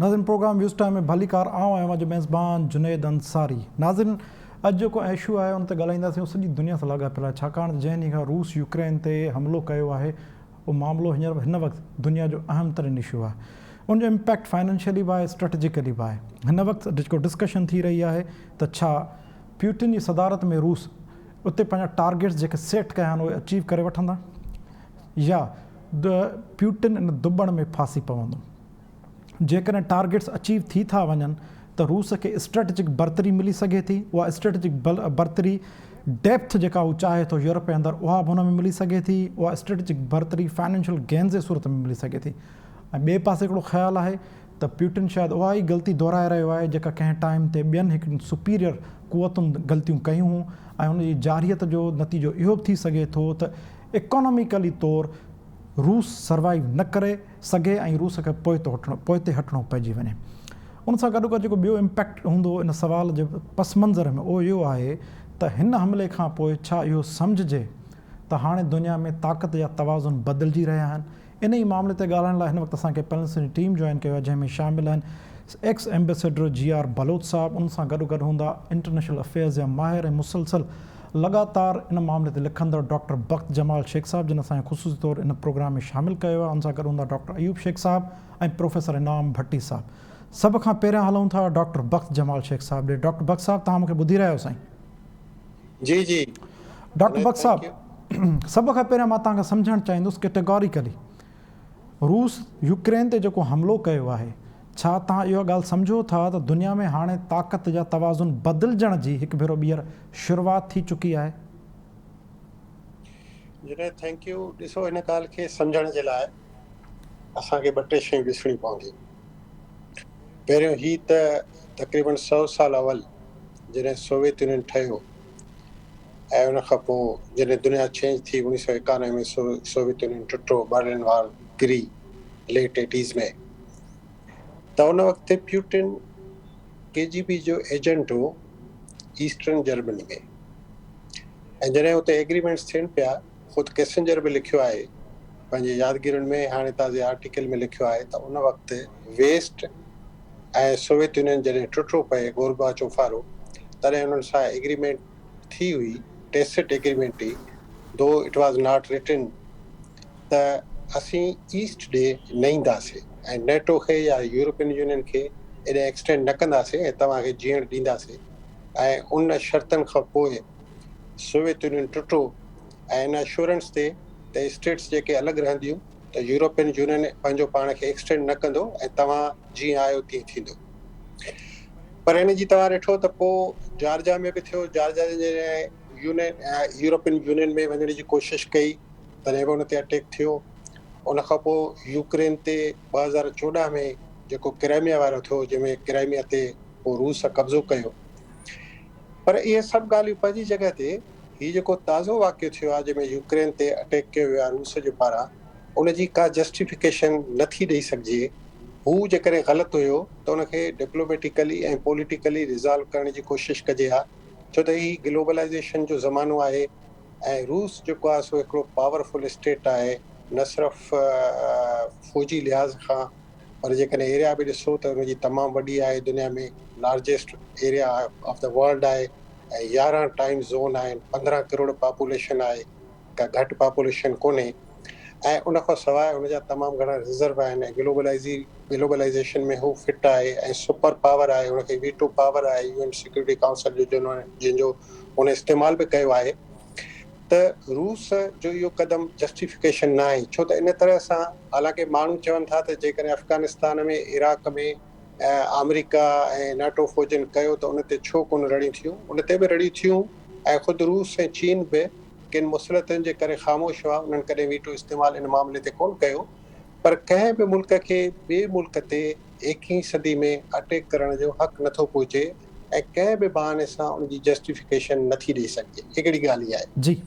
नाज़िन programme views time में भली car आऊं आहियां मुंहिंजो मेज़बान जुनैद अंसारी। नाज़िन अॼु जेको इशू आहे उन ते ॻाल्हाईंदासीं, सॼी दुनिया सां लाॻापियल आहे, छाकाणि जंहिं ॾींहुं खां रूस यूक्रेन ते हमिलो कयो आहे उहो मामिलो हींअर हिन वक़्तु दुनिया जो अहम तरीन इशू आहे। उनजो इम्पैक्ट फाइनेंशियली बि आहे, स्ट्रेटेजिकली बि आहे। हिन वक़्तु जेको डिस्कशन थी रही आहे त छा प्यूटिन जी सदारत में रूस उते पंहिंजा टारगेट्स जेके सेट कया आहिनि उहे अचीव करे वठंदा, या प्यूटिन इन दुबण में फासी पवंदो। जेकॾहिं टारगेट्स अचीव थी था वञनि त रूस खे स्ट्रेटेजिक बर्तरी मिली सघे थी। उहा स्ट्रेटेजिक बर्तरी डेप्थ जेका हू चाहे थो यूरोप जे अंदरि उहा बि हुन में मिली सघे थी। उहा स्ट्रेटेजिक बर्तरी फाइनेंशियल गेन जे सूरत में मिली सघे थी। ऐं ॿिए पासे हिकिड़ो ख़्यालु आहे त प्यूटिन शायदि उहा ई ग़लती दोहराए रहियो आहे जेका कंहिं टाइम ते ॿियनि हिकु सुपीरियर क़ुवतुनि ग़लतियूं कयूं हुयूं, ऐं हुनजी जारियत जो नतीजो इहो बि थी सघे थो त इकोनॉमिकली तौरु रूस सर्वाइव न करे सघे ऐं रूस खे पोइ ते हटिणो पइजी वञे। उन सां गॾो गॾु जेको ॿियो इम्पैक्ट हूंदो इन सवाल जे पस मंज़र में उहो इहो आहे त हिन हमले खां पोइ छा इहो सम्झिजे त हाणे दुनिया में ताक़त या तवाज़ुन बदिलजी रहिया आहिनि। इन ई मामले ते ॻाल्हाइण लाइ हिन वक़्तु असांखे पैनलिस्ट जी टीम जॉइन कयो आहे, जंहिंमें शामिल आहिनि एक्स एम्बेसडर GR बलोच साहब। उन सां गॾु गॾु हूंदा इंटरनेशनल अफेयर्स जा माहिर ऐं मुसलसल लगातार इन मामले ते लिखंदड़ डॉक्टर बख़्त जमाल शेख साहब, जिन असांखे ख़ुशूसी तौरु इन प्रोग्राम में शामिल कयो आहे। उन सां गॾु हूंदा डॉक्टर अयूब शेख साहब ऐं प्रोफेसर इनाम भट्टी साहब। सभ खां पहिरियां हलूं था डॉक्टर बख़्त जमाल शेख साहब ॾे। डॉक्टर बख़्त साहब, तव्हां मूंखे ॿुधी रहिया आहियो साईं? जी जी डॉक्टर बख़्त साहब, सभ खां पहिरियां मां तव्हांखे सम्झणु चाहींदुसि कैटेगोरिकली रूस यूक्रेन ते जेको हमिलो कयो आहे, छा तव्हां इहा ॻाल्हि सम्झो था त दुनिया में हाणे ताक़त या तवाज़ुन बदिलजण जी हिकु भेरो ॿीहर शुरूआति थी चुकी आहे? Junaid, thank U. ॾिसो, हिन ॻाल्हि खे सम्झण जे लाइ असांखे ॿ टे शयूं ॾिसणी पवंदियूं। पहिरियों ही त तक़रीबन 100 साल अवल जॾहिं सोवियत यूनियन ठहियो ऐं उन खां पोइ जॾहिं दुनिया चेंज थी 1991 में सोवियत यूनियन टुटो, बर्लिन वॉल किरी लेट 80s में, त उन वक़्तु प्यूटिन KGB जो एजेंट हो ईस्टर्न जर्मनी में। ऐं जॾहिं उते एग्रीमेंट्स थियनि पिया, ख़ुदि कैसेंजर बि लिखियो आहे पंहिंजे यादगिरियुनि में, हाणे ताज़े आर्टिकल में लिखियो आहे त उन वक़्तु वेस्ट ऐं सोवियत यूनियन जॾहिं टुटो पए गोरबाचोव वारो, तॾहिं उन्हनि सां एग्रीमेंट थी हुई, टेसिट एग्रीमेंट हुई, दो इट वॉज नॉट रिटन, त असीं ईस्ट ॾे न ईंदासीं ऐं नेटो खे या यूरोपियन यूनियन खे एॾे एक्सटेंड न कंदासीं ऐं तव्हांखे जीअण ॾींदासीं। ऐं उन शर्तनि खां पोइ सोवियत यूनियन टुटो ऐं इन एश्योरेंस ते त स्टेट्स जेके अलॻि रहंदियूं त यूरोपियन यूनियन पंहिंजो पाण खे एक्सटेंड न कंदो ऐं तव्हां जीअं आहियो तीअं थींदो। पर हिन जी तव्हां ॾिठो त पोइ जॉर्जिया में बि थियो। जॉर्जिया जॾहिं यूरोपियन यूनियन में वञण जी कोशिशि कई तॾहिं बि उन ते अटैक थियो। उन खां पोइ यूक्रेन ते 2014 में जेको क्राइमिया वारो थियो, जंहिंमें क्राइमिया ते पोइ रूस कब्ज़ो कयो। पर इहे सभु ॻाल्हियूं पंहिंजी जॻह ते, हीउ जेको ताज़ो वाक़ियो थियो आहे जंहिंमें यूक्रेन ते अटैक कयो वियो आहे रूस जे पारां, उनजी का जस्टिफिकेशन नथी ॾेई सघिजे। हू जेकॾहिं ग़लति हुयो त उनखे डिप्लोमेटिकली ऐं पॉलिटिकली रिज़ॉल्व करण जी कोशिशि कजे हा, छो त ही ग्लोबलाइज़ेशन जो ज़मानो आहे ऐं रूस जेको आहे सो हिकिड़ो पावरफुल स्टेट आहे, न सिर्फ़ु फ़ौजी लिहाज़ खां, पर जेकॾहिं एरिया बि ॾिसो त उनजी तमामु वॾी आहे, दुनिया में largest area of the world आहे ऐं 11 टाइम ज़ोन आहिनि, 15 करोड़ पॉपुलेशन आहे, का घटि पॉपुलेशन कोन्हे। ऐं उन खां सवाइ उनजा तमामु घणा रिज़र्व आहिनि ऐं ग्लोबलाइज़ेशन में हू फिट आहे ऐं सुपर पावर आहे, उनखे वीटो पावर आहे UN सिक्योरिटी काउंसिल जो, जंहिंजो उन इस्तेमालु बि कयो आहे। त रूस जो इहो क़दम जस्टिफिकेशन न आहे, छो त इन तरह सां हालांकि माण्हू चवनि था त जेकॾहिं अफ़गानिस्तान में, इराक में अमेरिका ऐं नाटो फ़ौजनि कयो त उन ते छो कोन रड़ियूं थियूं? उन ते बि रड़ियूं थियूं ऐं ख़ुदि रूस ऐं चीन बि किन मुसलतनि जे करे ख़ामोश हुआ, उन्हनि कॾहिं वीटो इस्तेमालु इन मामले ते कोन कयो। पर कंहिं बि मुल्क खे ॿिए मुल्क ते 21वीं सदी में अटैक करण जो हक़ नथो पहुचे ऐं कंहिं बि बहाने सां उनजी जस्टिफिकेशन नथी ॾेई सघिजे। हिकिड़ी ॻाल्हि इहा आहे। जी,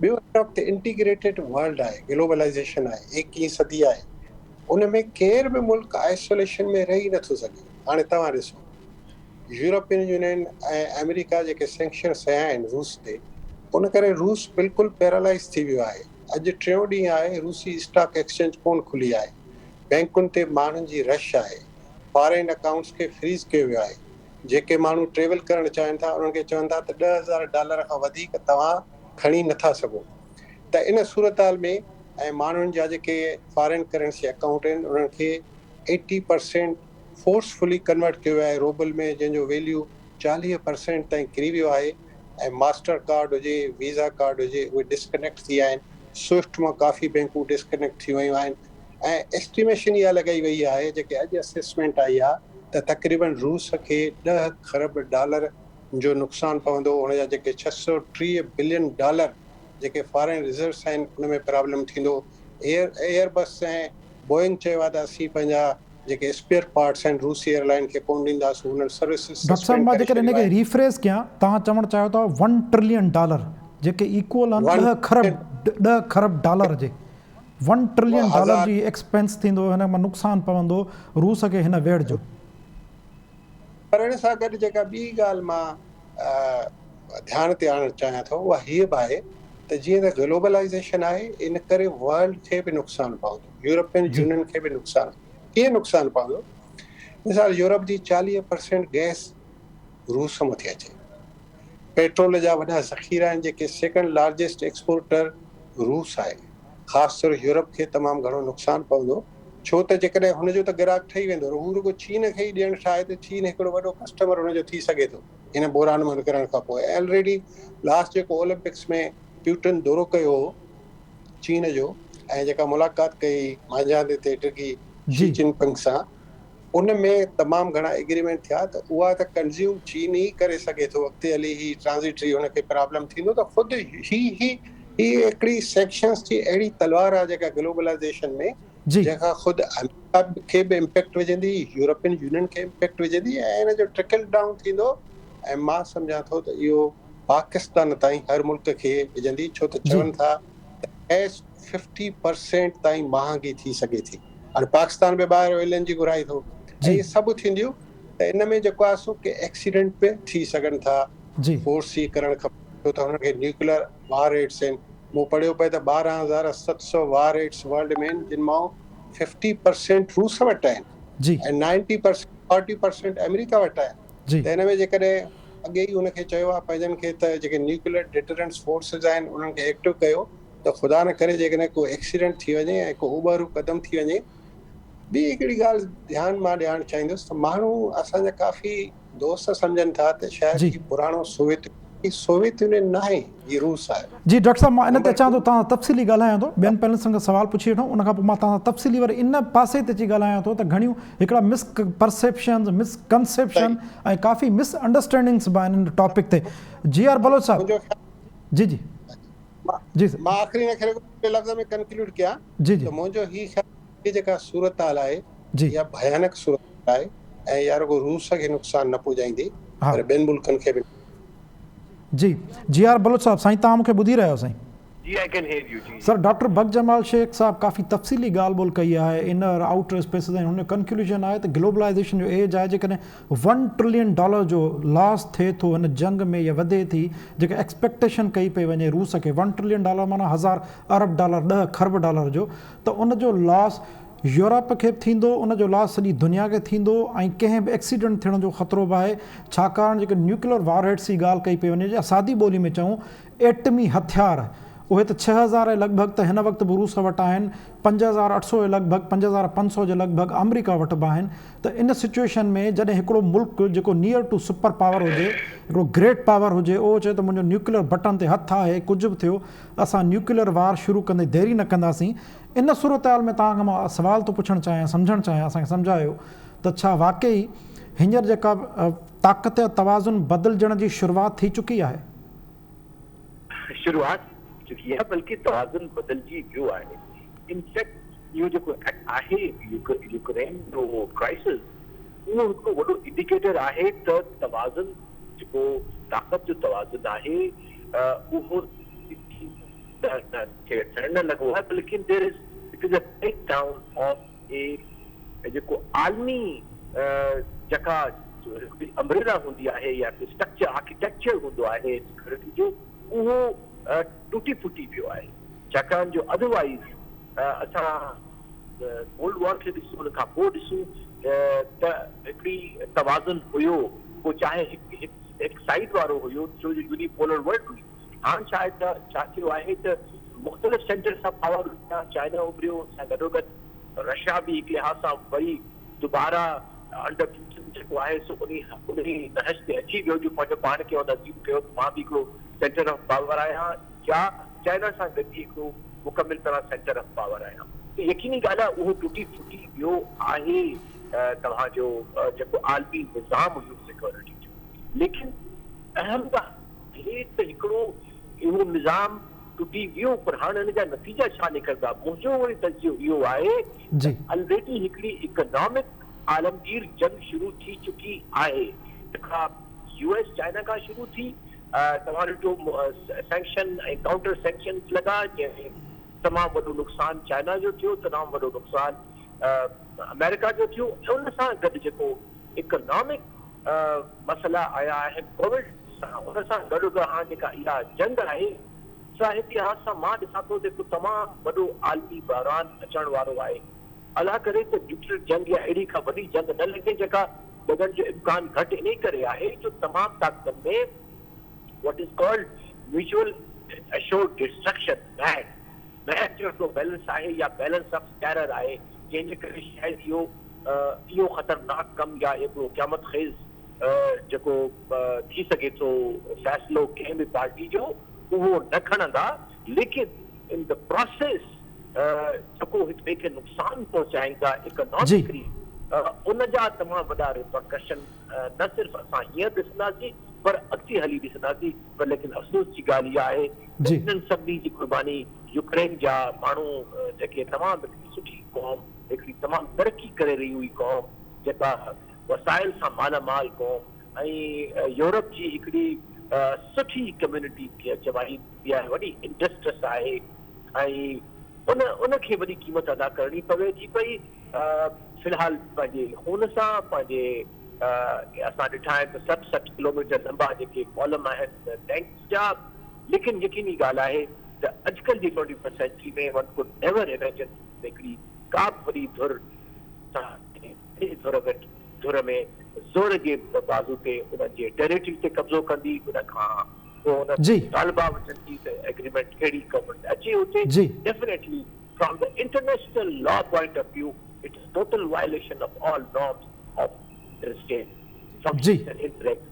ॿियो वक़्तु इंटीग्रेटेड वर्ल्ड आहे, ग्लोबलाइज़ेशन आहे, 21वीं सदी आहे, उन में केर बि मुल्क आइसोलेशन में रही नथो सघे। हाणे तव्हां ॾिसो, यूरोपियन यूनियन ऐं अमेरिका जेके सैंक्शन्स हया आहिनि रूस ते, उन करे रूस बिल्कुलु पैरालाइज़ थी वियो आहे। अॼु टियों ॾींहुं आहे रूसी स्टॉक एक्सचेंज कोन खुली आहे, बैंकुनि ते माण्हुनि जी रश आहे, फॉरेन अकाउंट्स खे फ्रीज़ कयो वियो आहे। जेके माण्हू ट्रेवल करणु चाहिनि था उन्हनि खे चवनि था त $10,000 खां वधीक तव्हां खणी नथा सघो। त इन सूरत हाल में ऐं माण्हुनि जा जेके फॉरेन करेंसी अकाउंट आहिनि उन्हनि खे 80% फोर्सफुली कन्वर्ट कयो वियो आहे रूबल में, जंहिंजो वैल्यू 40% ताईं किरी वियो आहे। ऐं मास्टर कार्ड हुजे, वीज़ा कार्ड हुजे, उहे डिस्कनेक्ट थी विया आहिनि। स्विफ्ट मां काफ़ी बैंकूं डिस्कनेक्ट थी वियूं आहिनि। ऐं एस्टिमेशन इहा लॻाई वई आहे, जेके अॼु असेसमेंट आई आहे, त तक़रीबन रूस खे $10 खरब जो नुक़सानु पवंदो। हुनजा जेके $630 बिलियन जेके फॉरेन रिजर्व्स आहिनि उन में प्रॉब्लम थींदो। एयरबस ऐं बोइंग चयो आहे त असीं पंहिंजा जेके स्पेयर पार्ट्स आहिनि रूसी एयरलाइन खे कोन ॾींदासीं, हुननि सर्विसिस डॉक्टर साहब सस्पेंड मां करे जेकर छॾियो इनखे आहे। रिफ्रेश कयां, तव्हां चवणु चाहियो था $1 ट्रिलियन जेके इक्वल आहिनि $10 खरब डॉलर जे। $1 ट्रिलियन जी एक्सपेंस थींदो, हिन मां नुक़सानु पवंदो रूस खे हिन वेड़ जो। पर हिन सां गॾु जेका ॿी ॻाल्हि मां ध्यान ते आणणु चाहियां थो उहा हीअ बि आहे त जीअं त ग्लोबलाइज़ेशन आहे, इन करे वर्ल्ड खे बि नुक़सानु पवंदो, यूरोपियन जी यूनियन खे बि नुक़सानु। कीअं नुक़सानु पवंदो? मिसाल यूरोप जी 40% गैस रूस मां थी अचे। पेट्रोल जा वॾा ज़ख़ीरा आहिनि, जेके सेकेंड लार्जेस्ट एक्सपोर्टर रूस आहे। ख़ासि तौर यूरोप खे तमामु घणो नुक़सानु पवंदो, छो त जेकॾहिं हुनजो त ग्राहक ठही वेंदो, हू रुॻो चीन खे ई ॾियणु ठाहे त चीन हिकिड़ो वॾो कस्टमर हुनजो थी सघे थो इन बहिरान मां निकिरण खां पोइ। ऑलरेडी लास्ट जेको ओलंपिक्स में प्यूटन दौरो कयो हो चीन जो, ऐं जेका मुलाक़ात कई मांझांदे ते डिघी शी जी जिनपिंग सां, उन में तमामु घणा एग्रीमेंट थिया त उहा त कंज़्यूम चीन ई करे सघे थो, अॻिते हली ही ट्रांज़िटरी हुनखे प्रॉब्लम थींदो। त ख़ुदि ही हिकिड़ी सेक्शंस जी अहिड़ी तलवार आहे जेका ग्लोबलाइज़ेशन में, जी जंहिंखां ख़ुदि अमेरिका खे बि इम्पैक्ट विझंदी, यूरोपियन यूनियन खे इम्पैक्ट विझंदी, ऐं हिन जो ट्रिकल डाउन थींदो। ऐं मां सम्झां थो त इहो पाकिस्तान ताईं हर मुल्क खे विझंदी, छो त जी चवनि था गैस 50% ताईं महांगी थी सघे थी। हाणे पाकिस्तान बि ॿाहिरि ऑइलनि जी घुराई थो, ऐं जी इहे सभु थींदियूं त इन में जेको आहे सो के एक्सीडेंट बि थी सघनि था। जी फोर्सी करणु खपे, छो त हुनखे न्यूक्लियर वार रेट्स आहिनि। मूं पढ़ियो पए त 12,700 वार रेट्स वर्ल्ड में आहिनि, जिन मां 50% रूस वटि आहिनि जी ऐं 90% 40% अमेरिका वटि आहिनि। जी त हिन में जेकॾहिं अॻे ई हुनखे चयो आहे पंहिंजनि खे त जेके न्यूक्लियर डिटरेंस फोर्सिस आहिनि उन्हनि खे एक्टिव कयो, त ख़ुदा न करे जेकॾहिं को एक्सीडेंट थी वञे ऐं को उॿारू क़दम थी वञे। ॿी हिकिड़ी ॻाल्हि ध्यानु मां ॾियणु चाहींदुसि त माण्हू असांजा काफ़ी दोस्त सम्झनि था त शायदि जी ही पुराणो सोवियत यूनियन न आहे, ही रूस आहे। जी डॉक्टर साहब मां इन ते नंबर अचां 2, थो, तव्हां तफ़सीली ॻाल्हायां थो, ॿियनि पैनलिस्टनि खां सवाल पुछी वठूं, उन खां पोइ मां तव्हां तफ़सीली वरी इन पासे ते अची ॻाल्हायां थो त घणियूं हिकिड़ा मिसपरसेप्शन, मिसकंसेप्शन ऐं काफ़ी मिसअंडरस्टैंडिंग्स बि आहिनि इन टॉपिक ते। GR बलोच साहब। मुंहिंजो जी जी जी सर। मां आख़िरी न खे लफ़्ज़ में कंक्लूड कयां जी जी त मुंहिंजो ही ख़्याल ही जेका सूरत हाल आहे जी इहा भयानक सूरत आहे, ऐं इहा रुॻो रूस खे नुक़सानु न पहुचाईंदी हा पर ॿियनि मुल्कनि खे बि। जी GR बलोच साहब, साईं तव्हां मूंखे ॿुधी रहियो साईं? जी, आई कैन हियर यू। जी सर डॉक्टर बगजमाल शेख साहब काफ़ी तफ़सीली ॻाल्हि ॿोल कई आहे, इनर आउटर स्पेसिस ऐं हुन कंक्लूजन आहे त ग्लोबलाइज़ेशन जो एज आहे, जेकॾहिं $1 ट्रिलियन जो लॉस थिए थो हिन जंग में या वधे थी, जेके एक्सपेक्टेशन कई पई वञे रूस खे $1 ट्रिलियन माना $1000 अरब $10 खरब जो, त उनजो लॉस यूरोप खे बि थींदो, उनजो लॉस सॼी दुनिया खे थींदो, ऐं कंहिं बि एक्सीडेंट थियण जो ख़तरो बि आहे, छाकाणि जेके न्यूक्लियर वारहेड्स जी ॻाल्हि कई पई वञे, या सादी ॿोली में चऊं एटमी हथियार, उहे त 6000 जे लॻभॻि त हिन वक़्तु बि रूस वटि आहिनि, 5800 जे लॻभॻि, 5500 जे लॻभॻि अमेरिका वटि बि आहिनि। त इन सिचुएशन में जॾहिं हिकिड़ो मुल्क जेको नियर टू सुपर पावर हुजे, हिकिड़ो ग्रेट पावर हुजे, उहो चए त मुंहिंजो न्यूक्लियर बटन ते हथु आहे, कुझु बि थियो असां न्यूक्लियर वार शुरू कंदे देरी न कंदासीं। इन सूरत हाल में तव्हांखां मां सुवाल थो पुछणु चाहियां, सम्झणु चाहियां, असांखे सम्झायो त छा वाक़ई हींअर जेका ताक़त या तवाज़ुन बदिलजण जी शुरूआति थी चुकी आहे? शुरूआत चुकी है, बल्कि तवाज़ुन बदलजी वियो आहे। इनफैक्ट इहो जेको आहे यूक्रेन जो क्राइसिस, उहो हिकिड़ो वॾो इंडिकेटर आहे त तवाज़ुन जेको ताक़त जो तवाज़ुन आहे उहो थियण न लॻो आहे, बल्कि there is a break down of a जेको आलमी जेका अम्ब्रेला हूंदी आहे या स्ट्रक्चर आर्किटेक्चर हूंदो आहे सिक्योरिटी जो, उहो टुटी फुटी वियो आहे। छाकाणि जो अदरवाइज़ असां कोल्ड वॉर खे ॾिसूं, उन खां पोइ ॾिसूं त हिकिड़ी तवाज़ुन हुयो, को चाहे हिकु साइड वारो हुयो, छो जो यूनिपोलर वर्ल्ड हुई। हाणे छा आहे त छा थियो आहे त मुख़्तलिफ़ सेंटर्स ऑफ पावर, चाइना उभरियो, सां गॾोगॾु रशिया बि हिकु लिहाज़ सां वरी दुबारा अंडर पुटिन जेको आहे सो उन नहज ते अची वियो, जो पंहिंजो पाण खे नज़ीब कयो त मां बि हिकिड़ो सेंटर ऑफ पावर आहियां, या चाइना सां गॾु हिकिड़ो मुकमिल तरह सेंटर ऑफ पावर आहियां। त यकीनी ॻाल्हि आहे उहो टुटी फुटी वियो आहे तव्हांजो जेको आलमी निज़ाम हुयो सिक्योरिटी जो। लेकिन अहम ॻाल्हि आहे त हिकिड़ो इहो निज़ाम टुटी वियो, पर हाणे हिन जा नतीजा छा निकिरंदा? मुंहिंजो वरी तजियो इहो आहे ऑलरेडी हिकिड़ी इकोनॉमिक आलमगीर जंग शुरू थी चुकी आहे, जेका यूएस चाइना खां शुरू थी। तव्हां ॾिठो सैंक्शन ऐं काउंटर सैंक्शन लॻा, जंहिंमें तमामु वॾो नुक़सानु चाइना जो थियो, तमामु वॾो नुक़सानु अमेरिका जो थियो। ऐं उन सां गॾु जेको इकोनॉमिक मसइला आया आहिनि कोविड सां, उन सां गॾु हाणे जेका इहा जंग आहे सा इतिहास सां मां ॾिसां थो जेको तमामु वॾो आलमी बहरान अचण वारो आहे। अलाह करे त न्यूक्लियर जंग या अहिड़ी खां वॾी जंग न लॻे, जेका लॻण जो इम्कान घटि इन करे आहे जो तमामु ताक़तनि में what is called mutual assured destruction match जो बैलेंस आहे, या बैलेंस ऑफ टेरर आहे, जंहिंजे करे शायदि इहो ख़तरनाक कमु या हिकिड़ो क़यामत ख़ेज़ जेको थी सघे थो फ़ैसिलो कंहिं बि पार्टी जो, उहो न खणंदा। लेकिन इन द प्रोसेस जेको हिक ॿिए खे नुक़सान पहुचाईंदा इकोनॉमिकली, उन जा तमामु वॾा रिपरकशन न सिर्फ़ु असां हींअर ॾिसंदासीं पर अॻिते हली ॾिसंदासीं। पर लेकिन अफ़सोस जी ॻाल्हि इहा आहे इन्हनि सभिनी जी क़ुर्बानी यूक्रेन जा माण्हू, जेके तमामु हिकिड़ी सुठी क़ौम, हिकिड़ी तमामु तरक़ी करे रही हुई क़ौम, जेका वसाइल सां मालामाल क़ौम, ऐं यूरोप जी हिकिड़ी सुठी कम्यूनिटी चवाई आहे, वॾी इंडस्ट्रियस आहे, ऐं उनखे वॾी क़ीमत अदा करणी पवे थी पई। फ़िलहाल पंहिंजे खून सां, पंहिंजे असां ॾिठा आहिनि त 60 किलोमीटर लंबा जेके कॉलम आहिनि टैंक्स जा। लेकिन यकीनी ॻाल्हि आहे त अॼुकल्ह जी 21st सेंचुरी में वन कुड नेवर इमेजिन हिकिड़ी का बि वॾी धुर में ज़ोर जे बाज़ू ते उन्हनि जे टेरिटरी ते कब्ज़ो कंदी, उन खां पोइ तालिबा वठनि थी त एग्रीमेंट कहिड़ी गवर्नमेंट अचे हुते। Definitely from the international law point of view it is total violation of all norms of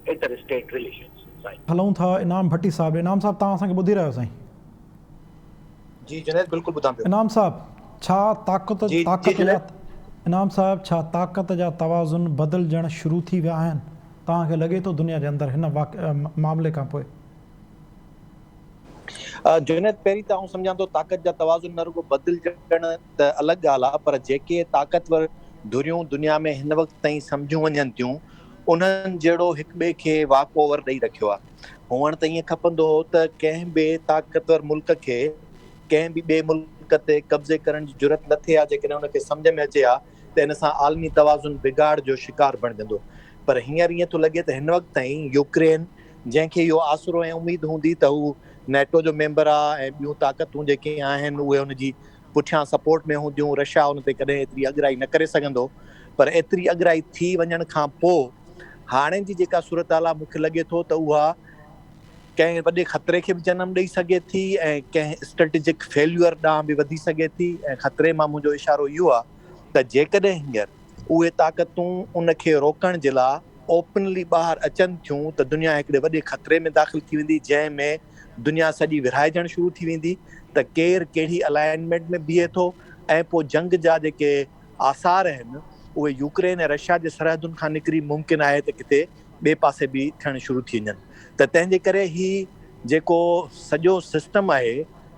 inter state relations. हलूं था इनाम भट्टी साहब। इनाम साहब तव्हां असांखे ॿुधी रहियो साईं? जी जुनैद बिल्कुलु ॿुधां पियो। इनाम साहब छा इनाम साहब छा ताक़त जा तवाज़ुन बदिलजण शुरू थी विया आहिनि तव्हांखे लॻे थो दुनिया जे अंदरि हिन मामले खां पोइ? जुनैद पहिरीं त आउं सम्झां थो ताक़त जा तवाज़ुन न रुगो बदिलजण त अलॻि ॻाल्हि आहे, पर जेके ताक़तवर धुरियूं दुनिया में हिन वक़्त ताईं सम्झूं वञनि थियूं उन्हनि जहिड़ो हिक ॿिए खे वाक ओवर ॾेई रखियो आहे। हुअण त ईअं खपंदो हो त कंहिं बि ताक़तवर मुल्क खे कंहिं बि ॿिए मुल्क ते कब्ज़े करण जी ज़रूरत न थिए, जेकॾहिं हुनखे सम्झ में अचे हा त हिन सां आलमी तवाज़ुन बिगाड़ जो शिकार बणिजंदो। पर हींअर ईअं थो लॻे त हिन वक़्त ताईं यूक्रेन, जंहिंखे इहो आसरो ऐं उमेदु हूंदी त हू नेटो जो मेंबर आहे ऐं ॿियूं ताक़तूं जेके आहिनि उहे हुनजी पुठियां सपोर्ट में हूंदियूं, रशिया हुन ते कॾहिं एतिरी अॻिराई न करे सघंदो। पर एतिरी अॻिराई थी वञण खां पोइ हाणे जी जेका सूरत हाल आहे मूंखे लॻे थो त उहा कंहिं वॾे ख़तरे खे बि जनम ॾेई सघे थी ऐं कंहिं स्ट्रेटेजिक फेल्यूअर ॾांहुं बि वधी सघे थी। ऐं ख़तरे मां मुंहिंजो इशारो इहो आहे त जेकॾहिं हींअर उहे ताक़तूं उनखे रोकण जे लाइ ओपनली ॿाहिरि अचनि थियूं त दुनिया हिकिड़े वॾे ख़तरे में दाख़िल थी वेंदी, जंहिंमें दुनिया सॼी विरहाइजण शुरू थी वेंदी त केरु कहिड़ी अलाइनमेंट में बीहे थो ऐं पोइ जंग जा जेके आसार आहिनि उहे यूक्रेन ऐं रशिया जे सरहदुनि खां निकिरी मुमकिन आहे त किथे ॿिए पासे बि थियण शुरू थी वञनि। त तंहिंजे करे ही जेको सॼो सिस्टम आहे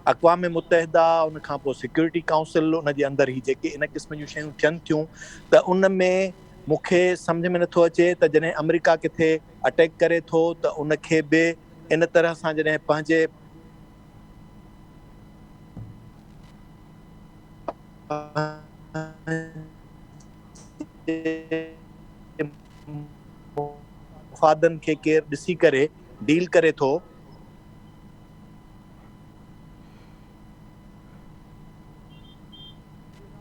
अक़वाम मुतहिदा, उन खां पोइ सिक्योरिटी काउंसिल, उन जे अंदरि ही जेके इन क़िस्म जूं शयूं थियनि थियूं त उन में मूंखे सम्झ में नथो अचे त जॾहिं अमेरिका किथे अटैक करे थो त उनखे बि इन तरह सां जॾहिं पंहिंजे मुफ़ादनि खे केरु ॾिसी करे डील करे थो,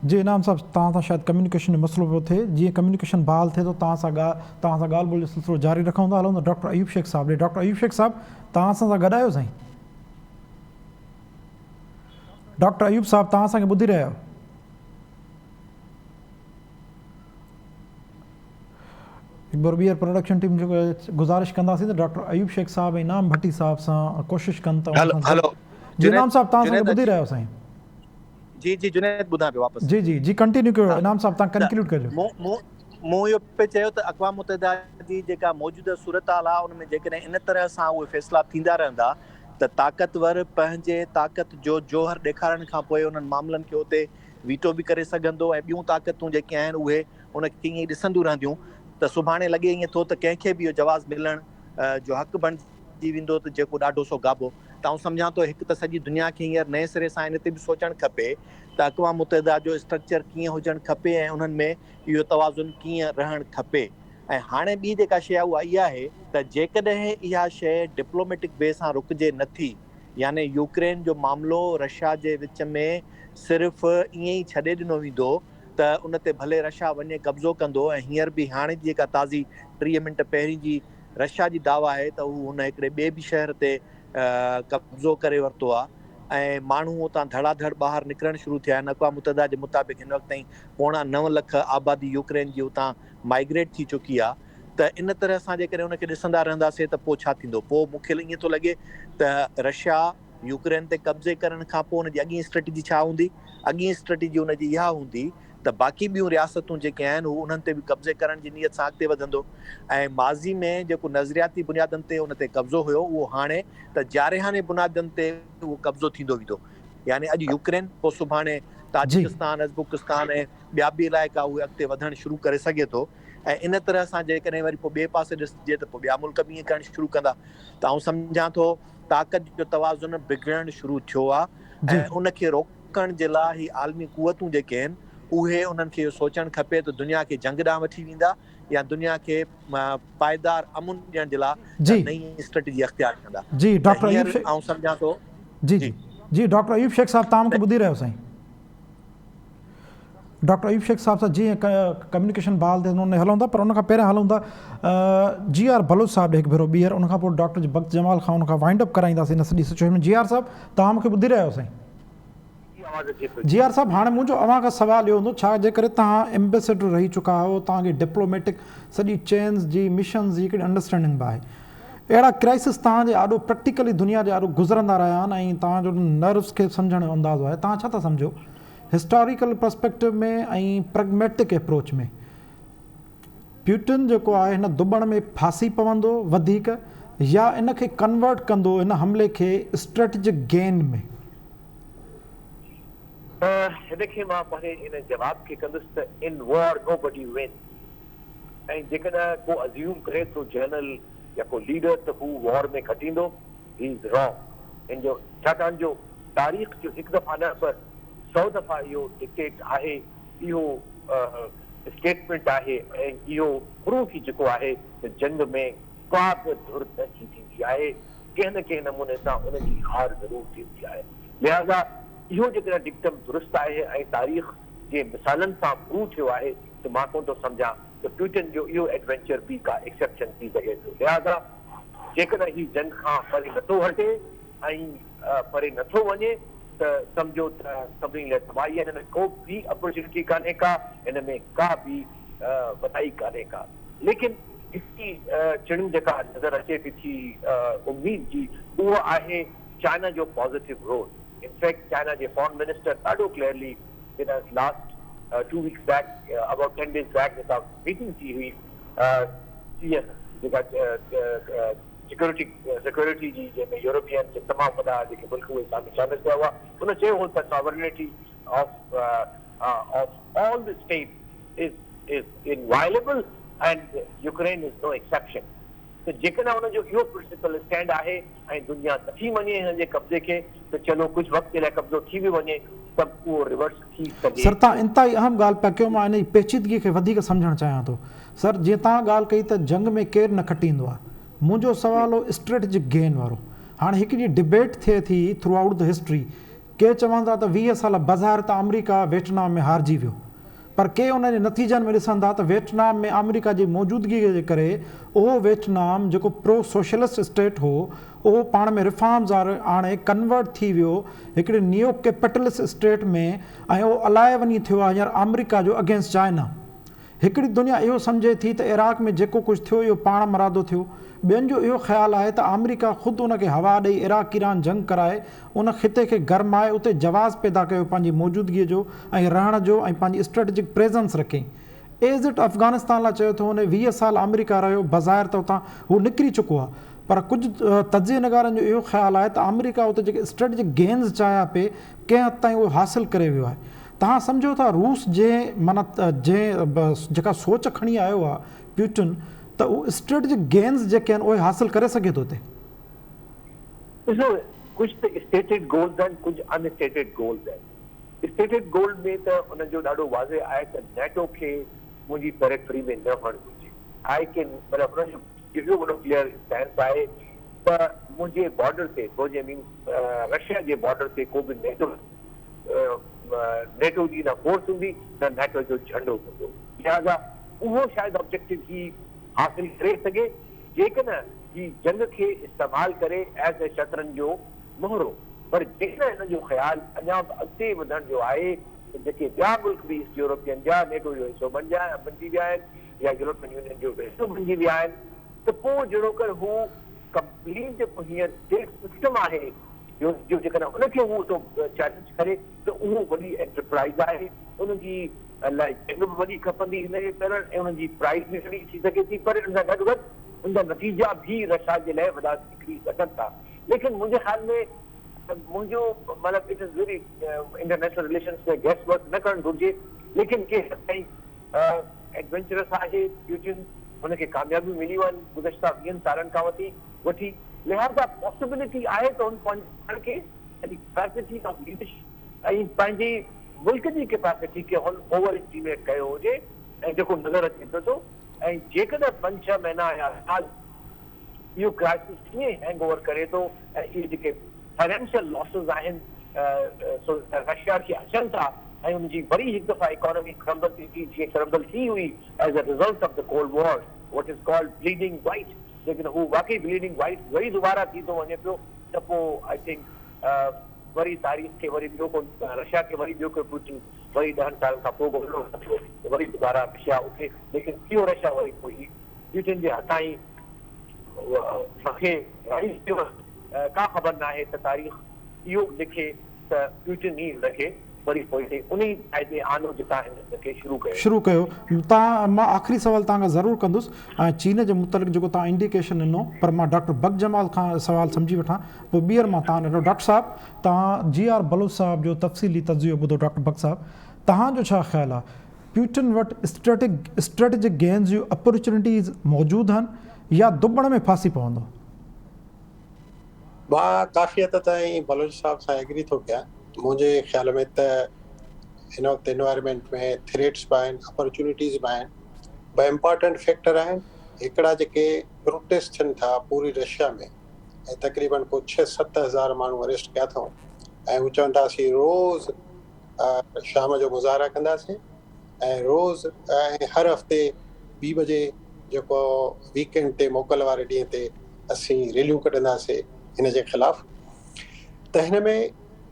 जी इनाम साहब, तव्हां सां शायदि कम्युनिकेशन जो मसइलो पियो थिए। जीअं कम्युनिकेशन बहाल थिए थो तव्हां सां ॻाल्हि ॿोल्हि जो सिलसिलो जारी रखूं था। हलूं था डॉक्टर अयूब शेख साहब ॾे। डॉक्टर अयूब शेख साहब, तव्हां असां सां गॾु आहियो साईं? डॉक्टर अयूब साहब, तव्हां असांखे ॿुधी रहिया आहियो? हिकु बार ॿीहर प्रोडक्शन टीम जो गुज़ारिश कंदासीं त डॉक्टर अयूब शेख साहब ऐं इनाम भट्टी साहब सां कोशिशि कनि था। हेलो जी इनाम साहब, तव्हां असांखे ॿुधी रहिया आहियो साईं? जी जी जुनैद ॿुधां पियो वापसि। जी जी जी कंटिन्यू कयो इनाम साहब, तव्हां कंक्लूड कजो। मूं इहो पियो चयो त अक़वाम मुतहिदा जी जेका मौजूदा सूरत हाल आहे उन में जेकॾहिं इन तरह सां उहे फ़ैसिला थींदा रहंदा त ताक़तवर पंहिंजे ताक़त जो जोहर ॾेखारण खां पोइ उन्हनि मामलनि खे उते वीटो बि करे सघंदो ऐं ॿियूं ताक़तूं जेके आहिनि उहे उनखे ईअं ई ॾिसंदियूं रहंदियूं त सुभाणे लॻे ईअं थो त कंहिंखे बि इहो जवाज़ मिलण जो हक़ बणिजी वेंदो त जेको ॾाढो सो गाबो। त आउं सम्झां थो हिकु त सॼी दुनिया खे हींअर नए सिरे सां इन ते बि सोचणु खपे त अक़वाम मुतहिदा जो स्ट्रक्चर कीअं हुजणु खपे ऐं उन्हनि में इहो तवाज़ुन कीअं रहणु खपे। ऐं हाणे ॿी जेका शइ आहे उहा इहा आहे त जेकॾहिं इहा शइ डिप्लोमेटिक वे सां रुकिजे नथी, यानी यूक्रेन जो मामिलो रशिया जे विच में सिर्फ़ु ईअं ई छॾे ॾिनो वेंदो त उन ते भले रशिया वञे कब्ज़ो कंदो। ऐं हींअर बि हाणे जेका ताज़ी 30 मिंट पहिरीं जी रशिया जी दावा आहे त हू हुन हिकिड़े ॿिए बि शहर ते कब्ज़ो करे वरितो आहे ऐं माण्हू उतां धड़ाधड़ ॿाहिरि निकिरणु शुरू थिया आहिनि। अक़वाम मुतहिदा जे मुताबिक़ हिन वक़्त ताईं 9.25 लख आबादी यूक्रेन जी उतां माइग्रेट थी चुकी आहे। त इन तरह सां जेकॾहिं उनखे ॾिसंदा रहंदासीं त पोइ छा थींदो? पोइ मूंखे ईअं थो लॻे त रशिया यूक्रेन ते कब्ज़े करण खां पोइ उनजी अॻी स्ट्रेटजी छा हूंदी? अॻी स्ट्रेटजी उनजी इहा हूंदी त बाक़ी ॿियूं रियासतूं जेके आहिनि हू उन्हनि ते बि कब्ज़े करण जी नीयत सां अॻिते वधंदो। ऐं माज़ी में जेको नज़रियाती बुनियादनि ते उन ते कब्ज़ो हुयो उहो हाणे त जारिहाने बुनियादनि ते उहो कब्ज़ो थींदो वेंदो। यानी अॼु यूक्रेन, पोइ सुभाणे ताजिकिस्तान, अज़बकिस्तान ऐं ॿिया बि इलाइक़ा उहे अॻिते वधणु शुरू करे सघे थो। ऐं इन तरह सां जेकॾहिं वरी पोइ ॿिए पासे ॾिसिजे त पोइ ॿिया मुल्क बि ईअं करणु शुरू कंदा। त आउं सम्झां थो ताक़त जो तवाज़ुन बिगड़णु शुरू थियो आहे ऐं उनखे रोकण जे लाइ ही आलमी क़ुवतूं जेके आहिनि उहे उन्हनि खे इहो सोचणु खपे त दुनिया खे जंग ॾांहुं वठी वेंदा या दुनिया खे पाइदार अमुन ॾियण जे लाइ नई स्ट्रेटजी अख़्तियार कंदा। जी डॉक्टर अयूब शेख, आउं सम्झां थो जी जी जी डॉक्टर अयूब शेख साहब, तव्हां मूंखे ॿुधी रहियो साईं? डॉक्टर अयूब शेख साहब सां जीअं कम्युनिकेशन बहाल थिए उन हलूं था, पर उनखां पहिरियां हलूं था GR बलोच साहब ॾे हिकु भेरो ॿीहर, उनखां पोइ डॉक्टर बख़्त जमाल खां उनखां वाइंड अप कराईंदासीं हिन सॼी सिचुएशन में। GR साहब, तव्हां मूंखे ॿुधी रहियो साईं? GR साहब, हाणे मुंहिंजो अव्हां खां सुवालु इहो हूंदो, छा जे करे तव्हां एम्बेसडर रही चुका आहियो, तव्हांखे डिप्लोमेटिक सॼी चेन्स जी मिशन जी हिकिड़ी अंडरस्टैंडिंग बि आहे, अहिड़ा क्राइसिस तव्हांजे ॾाढो प्रैक्टिकली दुनिया जे ॾाढो गुज़रंदा रहिया आहिनि ऐं तव्हांजो नर्व्स खे सम्झण जो अंदाज़ो आहे, तव्हां छा था सम्झो हिस्टोरिकल पर्सपेक्टिव में ऐं प्रैग्मेटिक अप्रोच में? प्यूटिन जेको आहे हिन दुबण में फासी पवंदो वधीक या इनखे कन्वर्ट कंदो हिन हमले खे स्ट्रेटजिक गेन में? हिनखे मां पहिरें इन जवाब खे कंदुसि त इन वॉर नोबडी विन्स। ऐं जेकॾहिं को अज्यूम करे थो जनरल या को लीडर त हू वॉर में खटींदो, ही इज़ रॉन्ग। इन जो छाकाणि जो तारीख़ जो हिकु दफ़ा न पर 100 दफ़ा इहो डिक्टेट आहे, इहो स्टेटमेंट आहे ऐं इहो प्रूफ ई जेको आहे त जंग में का बि धुर न थींदी आहे, कंहिं न कंहिं नमूने सां उनजी हार ज़रूरु थींदी आहे। लिहाज़ा इहो जेकॾहिं डिक्टम दुरुस्त आहे ऐं तारीख़ जे मिसालनि सां प्रूव थियो आहे त मां कोन थो सम्झां त प्यूटिन जो इहो एडवेंचर बि का एक्सेप्शन थी सघे थो। लिहाज़ा जेकॾहिं ही जंग खां परे नथो हटे ऐं परे नथो वञे त सम्झो त सभिनी लाइ तबाही आहे। हिन में को बि अपॉर्चुनिटी कान्हे का, हिन में का बि वधाई कान्हे का। लेकिन हिकिड़ी चिड़ियूं जेका नज़र अचे थी थी उम्मीद जी, उहो आहे चाइना जो पॉज़िटिव रोल। इनफैक्ट चाइना जे फॉरेन मिनिस्टर ॾाढो clearly in last 2 weeks back, about 10 days back जेका मीटिंग थी हुई जेका सिक्योरिटी जी जंहिंमें यूरोपियन जे तमामु वॾा जेके मुल्क उहे शामिल थिया हुआ, उन चयो हो त sovereignty of all the state is inviolable and Ukraine is no exception. त जेकॾहिं हुनजो इहो प्रिंसिपल स्टैंड आहे ऐं दुनिया नथी मञे हिन जे कब्ज़े खे त चलो कुझु वक़्त जे लाइ कब्ज़ो थी बि वञे त उहो रिवर्स थी सघे। सर, तव्हां इंतिहाई अहम ॻाल्हि पिया कयो, मां इन जी पेचीदगी खे वधीक सम्झणु चाहियां थो। सर, जीअं तव्हां ॻाल्हि कई त जंग में केरु न खटींदो आहे, मुंहिंजो सुवाल हो स्ट्रेटजिक गेन वारो। हाणे हिकिड़ी डिबेट थिए थी थ्रू आउट द हिस्ट्री के चवनि था त 20 साल बाज़ारि त अमेरिका वियतनाम में हारिजी वियो, पर के उन जे नतीजनि में ॾिसनि था त वियतनाम में अमेरिका जी मौजूदगी जे करे उहो वियतनाम जेको प्रो सोशलिस्ट स्टेट हो उहो पाण में रिफॉर्म्स आणे कन्वर्ट थी वियो हिकिड़े नियो कैपिटलिस्ट स्टेट में, ऐं उहो अलाए वञी थियो आहे हींअर अमेरिका जो अगेंस्ट चाइना। हिकिड़ी दुनिया इहो सम्झे थी त इराक़ में जेको कुझु थियो इहो पाण मरादो थियो, ॿियनि जो इहो ख़्यालु आहे त अमेरिका ख़ुदि उनखे हवा ॾेई इराक़ ईरान जंग कराए उन ख़िते खे गरमाए उते जवाज़ पैदा कयो पंहिंजी मौजूदगीअ जो ऐं रहण जो ऐं पंहिंजी स्ट्रेटेजिक प्रेज़ेंस रखियईं। एज़ इट अफ़गानिस्तान लाइ चयो थो हुन 20 साल अमेरिका रहियो, बाज़ारि त उतां हू निकिरी चुको आहे, पर कुझु तजिए नगारनि जो इहो ख़्यालु आहे त अमेरिका उते जेके स्ट्रेटेजिक गेन्स चाहिया पिए कंहिं हद ताईं उहो हासिलु करे वियो आहे। तव्हां सम्झो था रूस जे माना जेका सोच खणी आयो आहे प्यूटिन, त उहो स्ट्रेटेजिक गेन्स जेके आहिनि उहे हासिलु करे सघे थो। ॾिसो, कुझु त स्टेटेड गोल्स आहिनि, कुझु अनस्टेटेड गोल्स आहिनि। स्टेटेड गोल में त उनजो ॾाढो वाज़े आहे त नेटो खे मुंहिंजी पेरिफेरी में न हुअणु घुरिजे। आहे कि मतिलबु हुनजो इहो वॾो क्लियर स्टैंड आहे त मुंहिंजे बॉर्डर ते रशिया जे बॉर्डर ते को बि नेटो जी न फोर्स हूंदी न नेटो जो झंडो हूंदो। लिहाज़ा उहो शायदि ऑब्जेक्टिव ही हासिल करे सघे जेकॾहिं ही जंग खे इस्तेमालु करे एज़ ए शतरंज जो मोहरो। पर जेकॾहिं हिन जो ख़्यालु अञा अॻिते वधण जो आहे त जेके ॿिया मुल्क बि ईस्ट यूरोपियन जा नेटो जो हिसो बणिजी विया आहिनि या यूरोपियन यूनियन जो हिसो बणिजी विया आहिनि, त पोइ जहिड़ो कर हू कंप्लीट जेको हींअर स्टेट सिस्टम आहे जो जेकॾहिं उनखे हू थो चैलेंज करे त उहो वॾी एंटरप्राइज़ आहे, उनजी लाइ जंग बि वॾी खपंदी हिनजे पहिरियों ऐं उनजी प्राइस बि वॾी थी सघे थी, पर उन सां गॾु गॾु उनजा नतीजा बि रक्षा जे लाइ वॾा निकिरी सघनि था। लेकिन मुंहिंजे ख़्याल में मुंहिंजो मतिलबु it is very international relations में गैस वर्क न करणु घुरिजे, लेकिन के हद ताईं एडवेंचरस आहे प्यूटिन, हुनखे कामयाबी मिलियूं आहिनि गुज़श्ता 20 सालनि खां वठी। लिहाज़ा पॉसिबिलिटी आहे त हुन पाण खे कैपेसिटी ऑफ लीडरशिप ऐं पंहिंजी मुल्क जी कैपेसिटी खे हुन ओवर एस्टिमेट कयो हुजे ऐं जेको नज़र अचे थो। ऐं जेकॾहिं 5-6 महीना या साल इहो क्राइसिस कीअं हैंग ओवर करे थो ऐं इहे जेके फाइनेंशियल लॉसिस आहिनि रशिया खे अचनि था ऐं उनजी वरी हिकु दफ़ा इकोनॉमी क्रम्बल थी हुई as a result of the cold war, what is called bleeding white, लेकिन हू वाकई ब्लीडिंग वाइट वरी दोबारा थी थो वञे पियो त पोइ आई थिंक वरी तारीख़ खे वरी ॿियो को रशिया खे वरी ॿियो को पुटिन वरी 10 सालनि खां पोइ वरी दोबारा रशिया उथे, लेकिन इहो रशिया वरी पोइ पुटिन जे हथां ई मूंखे का ख़बर न आहे त तारीख़ इहो लिखे त पुटिन ई हुनखे वरी पोइ उन क़ाइदे आनो जितां हिनखे शुरू कयो। तव्हां मां आख़िरी सवाल तव्हांखां ज़रूरु कंदुसि ऐं चीन जे मुतलिक़ जेको तव्हां इंडिकेशन ॾिनो, पर मां डॉक्टर बक जमाल खां सवाल सम्झी वठां पोइ ॿीहर मां तव्हां ॾिनो। डॉक्टर साहिबु, तव्हां GR बलोच साहिब जो तफ़सीली तजियो ॿुधो। डॉक्टर बक साहिबु, तव्हांजो छा ख़्यालु आहे, प्यूटिन वटि स्ट्रेटेजिक गेन्स जूं अपॉर्चुनिटीज़ मौजूदु आहिनि या दुबण में फासी पवंदो? मां काफ़ी हद ताईं बलोच साहिब सां एग्री थो कयां। मुंहिंजे ख़्याल में त हिन वक़्तु एनवायरमेंट में थ्रेट्स बि आहिनि, अपॉर्चुनिटीज़ बि आहिनि। ॿ इम्पॉर्टेंट फैक्टर आहिनि। हिकिड़ा जेके प्रोटेस्ट थियनि था पूरी रशिया में ऐं तक़रीबन को 6-7 हज़ार माण्हू अरेस्ट कया अथऊं ऐं हू चवनि था असीं रोज़ शाम जो मुज़ाहरा कंदासीं ऐं रोज़ ऐं हर हफ़्ते 2 बजे जेको वीकेंड ते मोकल वारे ॾींहं ते असीं रैलियूं कढंदासीं हिन जे ख़िलाफ़। त हिन में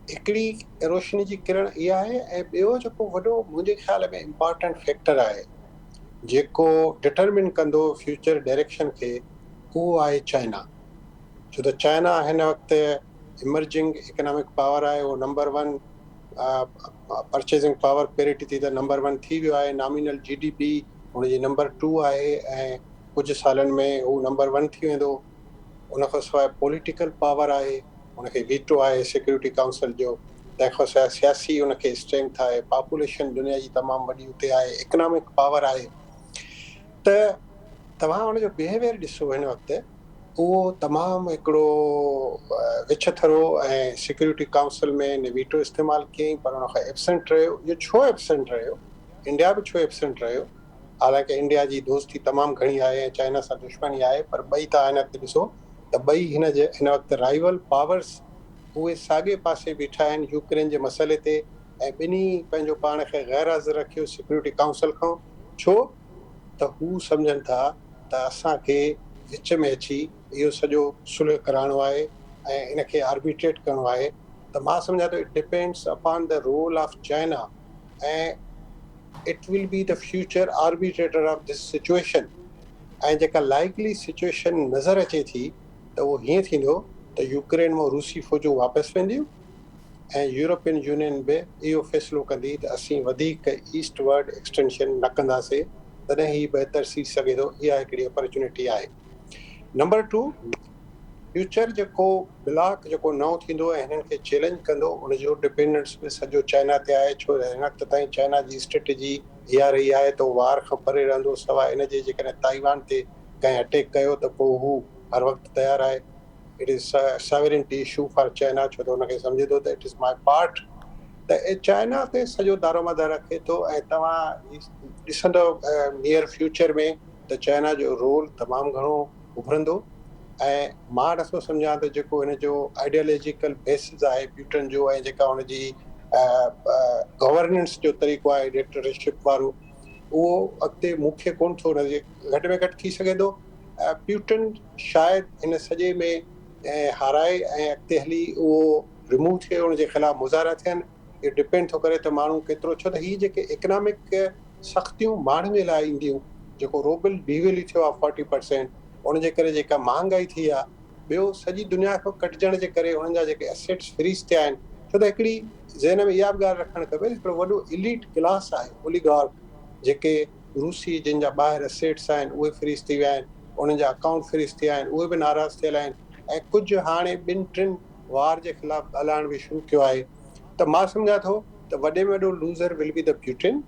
हिकिड़ी रोशनी जी किरण इहा आहे। ऐं ॿियो जेको वॾो मुंहिंजे ख़्याल में इम्पॉर्टेंट फैक्टर आहे जेको डिटरमिन कंदो फ्यूचर डायरेक्शन खे, उहो आहे चाइना। छो त चाइना हिन वक़्तु इमर्जिंग इकोनॉमिक पावर आहे, उहो नंबर 1 परचेजिंग पावर पेरिटी थी त नंबर 1 थी वियो आहे। नॉमिनल GDP हुनजी नंबर 2 आहे ऐं कुझु सालनि में हू नंबर 1 थी वेंदो। उनखां सवाइ पॉलिटिकल पावर आहे, उनखे वीटो आहे सिक्योरिटी काउंसिल जो। तंहिंखां सवाइ सियासी उनखे स्ट्रेंथ आहे, पॉपुलेशन दुनिया जी तमामु वॾी उते आहे, इकोनॉमिक पावर आहे। त तव्हां हुनजो बिहेवियर ॾिसो हिन वक़्तु, उहो तमामु हिकिड़ो विछथरो ऐं सिक्योरिटी काउंसिल में वीटो इस्तेमालु कयईं, पर उनखां एब्सेंट रहियो। इहो छो एब्सेंट रहियो? इंडिया बि छो एब्सेंट रहियो? हालांकि इंडिया जी दोस्ती तमामु घणी आहे ऐं चाइना सां दुश्मनी आहे, पर ॿई तव्हां हिन वक़्तु ॾिसो त ॿई हिन वक़्तु राइवल पावर्स उहे साॻे पासे बीठा आहिनि यूक्रेन जे मसइले ते ऐं ॿिन्ही पंहिंजो पाण खे गैर हाज़िर रखियो सिक्योरिटी काउंसिल खां। छो त हू सम्झनि था त असांखे विच में अची इहो सॼो सुलह कराइणो आहे ऐं इनखे आर्बिट्रेट करिणो आहे। त मां सम्झां थो it depends upon the role of China ऐं it will be the future arbitrator of this situation. ऐं जेका लाइकली सिचुएशन नज़र अचे थी त उहो हीअं थींदो त यूक्रेन मां रूसी फ़ौजूं वापसि वेंदियूं ऐं यूरोपियन यूनियन बि इहो फ़ैसिलो कंदी त असीं वधीक ईस्टवर्ड एक्सटेंशन न कंदासीं, तॾहिं ही बहितर थी सघे थो। इहा हिकिड़ी अपॉर्चुनिटी आहे। नंबर 2, फ्यूचर जेको ब्लॉक जेको नओं थींदो ऐं हिननि खे चैलेंज कंदो उनजो डिपेंडेंस बि सॼो चाइना ते आहे। छो हिन वक़्त ताईं चाइना जी स्ट्रेटजी इहा रही आहे त वार खां परे रहंदो, सवाइ इन जे जेकॾहिं ताइवान ते कंहिं अटैक कयो त पोइ हू हर वक़्तु तयारु आहे। It is sovereignty issue for China, छो त हुनखे सम्झे थो त इट इज़ माई पार्ट। त चाइना ते सॼो दारोमदार रखे थो ऐं तव्हां ॾिसंदव नियर फ्यूचर में त चाइना जो रोल तमामु घणो उभरंदो। ऐं मां नथो सम्झां त जेको हिन जो आइडियोलॉजिकल बेसिस आहे प्यूटन जो ऐं जेका हुनजी गवर्नेंस जो तरीक़ो आहे डिक्टेटरशिप वारो, उहो अॻिते मूंखे कोन थो नज़र, घटि में घटि थी सघे थो प्यूटन शायदि हिन सॼे में हाराए ऐं अॻिते हली उहो रिमूव थिए, हुनजे ख़िलाफ़ु मुज़ाहिरा थियनि। इहो डिपेंड थो करे त माण्हू केतिरो, छो त हीअ जेके इकनॉमिक सख़्तियूं माण्हुनि जे लाइ ईंदियूं, जेको रोबल बीवेली थियो आहे 40%, उनजे करे जेका महांगाई थी आहे, ॿियो सॼी दुनिया खां कटिजण जे करे उन्हनि जा जेके एसेट्स फ्रीज़ थिया आहिनि। छो त हिकिड़ी ज़हन में इहा बि ॻाल्हि रखणु खपे, हिकिड़ो वॾो इलीट क्लास आहे ओलिगार्क, जेके रूसी जिन जा ॿाहिरि एसेट्स आहिनि उहे फ्रीज़ थी विया आहिनि, उन्हनि जा अकाउंट फ्रीज़ थिया आहिनि, उहे बि नाराज़ थियल आहिनि ऐं कुझु हाणे 2-3 वार जे ख़िलाफ़ु ॻाल्हाइण बि शुरू कयो आहे। त मां सम्झां थो त वॾे में वॾो loser will be the Putin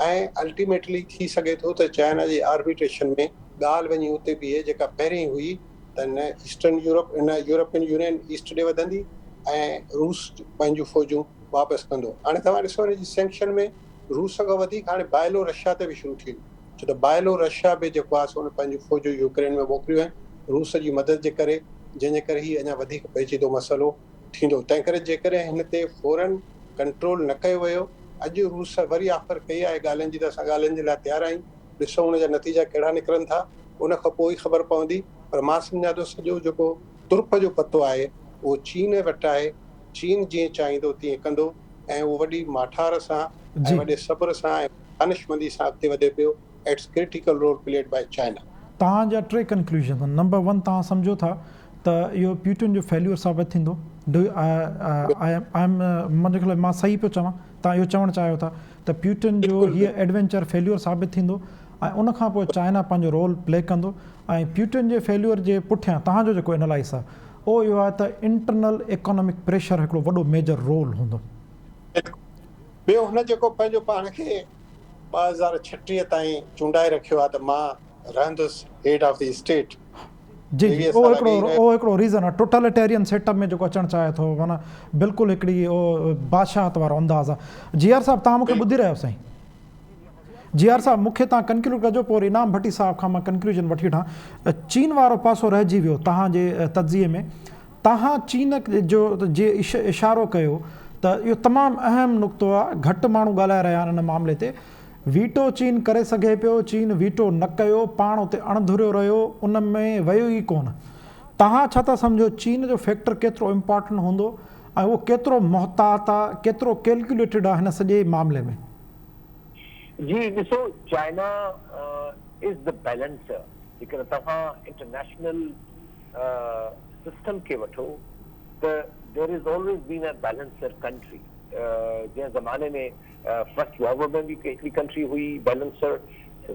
ऐं अल्टीमेटली थी सघे थो त चाइना जी आर्बिट्रेशन में ॻाल्हि वञी उते बीहे जेका पहिरीं हुई त न ईस्टर्न यूरोप, न यूरोपियन यूनियन ईस्ट ॾे वधंदी ऐं रूस पंहिंजूं फ़ौजूं वापसि कंदो। हाणे तव्हां ॾिसो हिन जी सैंक्शन में रूस खां वधीक हाणे बायलो रशिया ते बि शुरू थी, छो त बायलो रशिया बि जेको आहे सो पंहिंजूं फ़ौजूं यूक्रेन में मोकिलियूं आहिनि रूस जी मदद जे करे, जंहिंजे करे ही अञा वधीक पेचीदो मसइलो थींदो। तंहिं करे जेकॾहिं हिन ते फौरन कंट्रोल न कयो वियो, अॼु रूस वरी ऑफर कई आहे ॻाल्हियुनि जी, त असां ॻाल्हियुनि जे लाइ तयारु आहियूं, ॾिसो हुनजा नतीजा कहिड़ा निकिरनि था, उन खां पोइ ई ख़बर पवंदी। पर मां सम्झां थो सॼो जेको तुर्प जो पतो आहे उहो चीन वटि आहे। चीन जीअं चाहींदो तीअं कंदो ऐं उहो वॾी माठार सां ऐं वॾे सब्र सां ऐं दानिशमंदी सां अॻिते वधे पियो। It's critical role played by China. तव्हांजा 3 कंक्लूजन। नंबर 1, तव्हां सम्झो था त इहो प्यूटिन जो फेल्यूर साबित थींदो। मुंहिंजे ख़्याल मां सही पियो चवां, तव्हां इहो चवणु चाहियो था त प्यूटिन जो हीअ एडवेंचर फेल्यूर साबित थींदो ऐं उनखां पोइ चाइना पंहिंजो रोल प्ले कंदो। ऐं प्यूटिन जे फेल्यूर जे पुठियां तव्हांजो जेको एनालाइस आहे उहो इहो आहे त इंटरनल इकोनॉमिक प्रेशर हिकिड़ो वॾो मेजर रोल हूंदो। ॿियो हुन जेको पंहिंजो पाण खे 2036 ताईं चूंडाए रखियो आहे त मां रहंदुसि हेड ऑफ द स्टेट। जी जी, उहो हिकिड़ो रीज़न आहे टोटलिटेरियन सेटअप में जेको अचणु चाहे थो, माना बिल्कुलु हिकिड़ी बादशाहत वारो अंदाज़ आहे। जी आर साहब, तव्हां मूंखे ॿुधी रहियो साईं? जी आर साहब, मूंखे तव्हां कंक्लूड कजो, पोइ इनाम भट्टी साहब खां मां कंक्लूजन वठी वठां। चीन वारो पासो रहिजी वियो तव्हांजे तज़िये में। तव्हां चीन जो जे इशारो कयो त इहो तमामु अहम नुक़्तो आहे, घटि माण्हू ॻाल्हाए रहिया आहिनि हिन मामले ते। वीटो चीन करे सघे पियो, चीन वीटो न कयो, पाण उते अणधुरियो रहियो, उन में वियो ई कोन। तव्हां छा था सम्झो चीन जो फैक्टर केतिरो इम्पॉर्टेंट हूंदो ऐं उहो केतिरो मुहतात आहे, केतिरो कैलकुलेटेड आहे हिन सॼे मामले में? जी ॾिसो, चाइना इज़ द बैलेंसर। जेकर तव्हां इंटरनेशनल सिस्टम खे वठो त there is always been a balancer country. जंहिं ज़माने में फर्स्ट वर्ल्ड वॉर में बि हिकिड़ी कंट्री हुई बैलेंसर,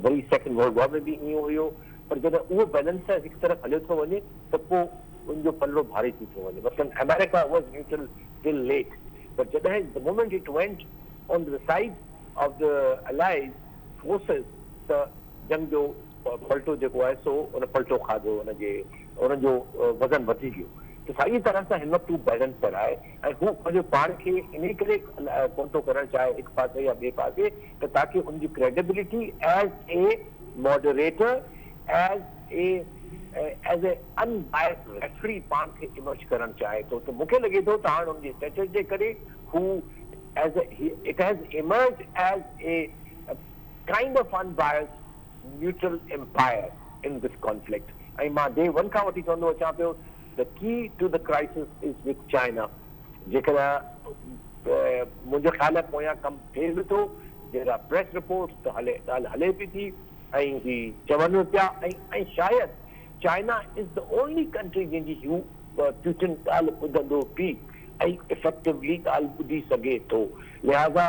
वरी सेकेंड वर्ल्ड वॉर में बि ईअं हुयो। पर जॾहिं उहो बैलेंसर हिकु तरफ़ हलियो थो वञे त पोइ उनजो पल्लो भारी थी थो वञे। मसलन America was neutral till late, पर जॾहिं the moment it went on the side of the allies forces त जंग जो पलटो जेको आहे सो उन पलटो खाधो, उनजो वज़न वधी वियो। त साॻी तरह सां हिन वक़्तु बैलेंसर आहे ऐं हू पंहिंजो पाण खे इन करे कोन थो करणु चाहे हिकु पासे या ॿिए पासे, त ताकी उनजी credibility as a moderator, as as a unbiased referee पाण खे इमर्ज करणु चाहे थो, त मूंखे लॻे थो त हाणे हुनजी स्टेटस जे करे हू it has emerged as a kind of unbiased neutral empire in this conflict. ऐं मां day one खां वठी चवंदो अचां पियो, the key to the crisis is with China. जेकर मुंहिंजे ख़्याल पोयां कमु थिए बि थो, जहिड़ा प्रेस रिपोर्ट्स त हले पई थी ऐं ही चवनि पिया, ऐं शायदि China is the only country जंहिंजी हू प्यूटिन ॻाल्हि ॿुधंदो पई ऐं इफेक्टिवली ॻाल्हि ॿुधी सघे थो। लिहाज़ा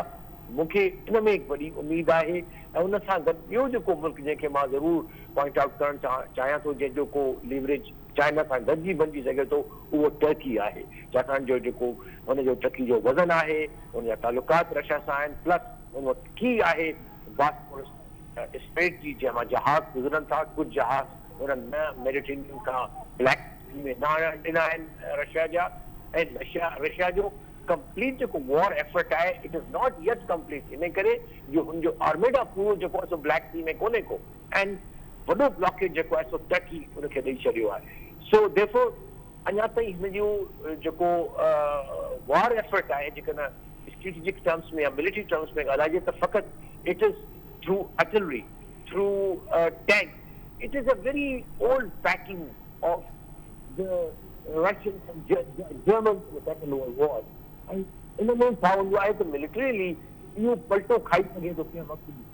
मूंखे इन में हिकु वॾी उमेद आहे। ऐं उन सां गॾु ॿियो जेको मुल्क जंहिंखे मां ज़रूरु पॉइंट आउट करणु चाहियां थो, जंहिंजो को लीवरेज चाइना सां गॾिजी बणिजी सघे थो, उहो टर्की आहे। छाकाणि जो जेको हुनजो टर्की जो वज़न आहे, हुनजा तालुकात रशिया सां आहिनि, प्लस हुन वटि की आहे बॉस्फोरस स्ट्रेट जी, जंहिंमां जहाज़ गुज़रनि था। कुझु जहाज़ हुननि न मेडिटेरेनियन खां ब्लैक सी में न ॾिना आहिनि रशिया जा। ऐं रशिया जो कंप्लीट जेको वॉर एफर्ट आहे, it is not yet complete, इन करे जो हुनजो आर्मेडा पूरो जेको आहे सो ब्लैक सी में कोन्हे को, ऐं वॾो ब्लॉकेज जेको आहे सो टर्की हुनखे ॾेई छॾियो आहे। सो देयरफॉर अञा ताईं हिन जो जेको वॉर एफर्ट आहे, जेकॾहिं स्ट्रेटेजिक टर्म्स में या मिलिट्री टर्म्स में ॻाल्हाइजे, त फ़क़ति it is through artillery, through tank. It is a very old packing of the Russians and Germans in the Second World War. And in the meantime, when you are militarily, you palto khai sake to kya waqt bhi.